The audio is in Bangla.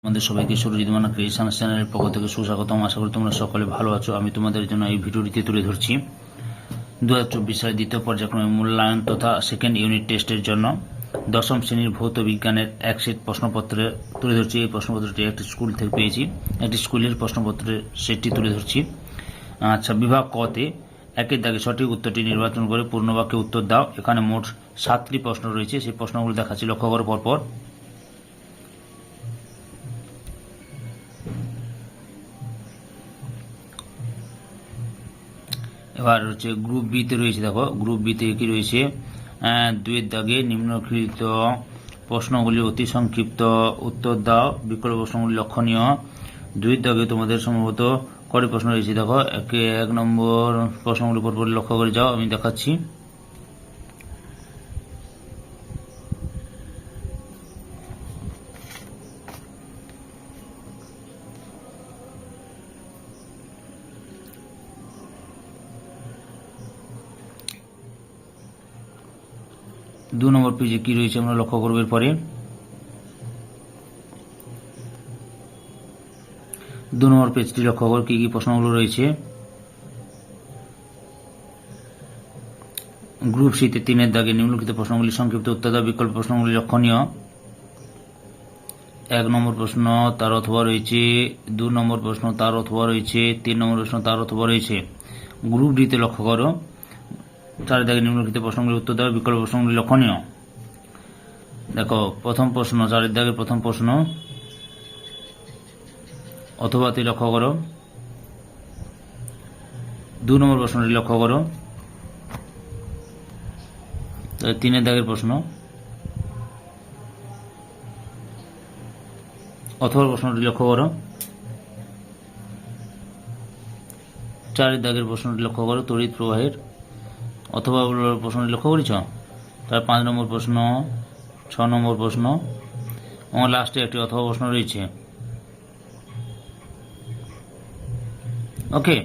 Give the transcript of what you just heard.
আমাদের সবাইকে সুরজিৎ মান্না ক্রিয়েশন চ্যানেলের পক্ষ থেকে সুস্বাগতম। আশা করি তোমরা সকলে ভালো আছো। আমি তোমাদের জন্য এই ভিডিওটিতে তুলে ধরছি 2024 সালের দ্বিতীয় পর্যায়ক্রমে মূল্যায়ন তথা সেকেন্ড ইউনিট টেস্টের জন্য দশম শ্রেণীর ভৌত বিজ্ঞানের এক সেট প্রশ্নপত্রে তুলে ধরছি। এই প্রশ্নপত্রটি একটি স্কুল থেকে পেয়েছি, একটি স্কুলের প্রশ্নপত্রের সেটটি তুলে ধরছি। আচ্ছা, বিভাগ কতে একের দাগে সঠিক উত্তরটি নির্বাচন করে পূর্ণবাক্যে উত্তর দাও। এখানে মোট 7টি প্রশ্ন রয়েছে, সেই প্রশ্নগুলো দেখাচ্ছি, লক্ষ্য করো পরপর। এবার হচ্ছে গ্রুপ বি তে রয়েছে, দেখো গ্রুপ বি তে কি রয়েছে, 2-এর দাগে নিম্নলিখিত প্রশ্নগুলি অতি সংক্ষিপ্ত উত্তর দাও, বিকল্প প্রশ্নগুলি লক্ষণীয়। 2-এর দাগে তোমাদের সম্ভবত কটি প্রশ্ন রয়েছে, দেখো 1 নম্বর প্রশ্নগুলি পরপর লক্ষ্য করে যাও, আমি দেখাচ্ছি। দু নম্বর পেজে কি রয়েছে আমরা লক্ষ্য করবো। এরপরে 2 নম্বর পেজটি লক্ষ্য করো, কি কি প্রশ্নগুলো রয়েছে। গ্রুপ সিতে 3-এর দাগে নিম্নলিখিত প্রশ্নগুলি সংক্ষিপ্ত উত্তর দাও, বিকল্প প্রশ্নগুলি লক্ষণীয়। 1 নম্বর প্রশ্ন তার অথবা রয়েছে, 2 নম্বর প্রশ্ন তার অথবা রয়েছে, 3 নম্বর প্রশ্ন তার অথবা রয়েছে। গ্রুপ ডিতে লক্ষ্য করো, 4-এর দাগে নিম্নলিখিত প্রশ্নগুলি উত্তর দাও, বিকল্প প্রশ্নগুলি লক্ষণীয়। দেখো প্রথম প্রশ্ন, 4-এর দাগের প্রথম প্রশ্ন অথবাতে লক্ষ্য করো। 2 নম্বর প্রশ্নটি লক্ষ্য করো, 3-এর দাগের প্রশ্ন অথবা প্রশ্নটি লক্ষ্য করো। 4-এর দাগের প্রশ্নটি লক্ষ্য করো, তড়িৎ প্রবাহের অথবা প্রশ্নটি লক্ষ্য করেছ। তার 5 নম্বর প্রশ্ন, 6 নম্বর প্রশ্ন এবং লাস্টে একটি অথবা প্রশ্ন রয়েছে। ওকে।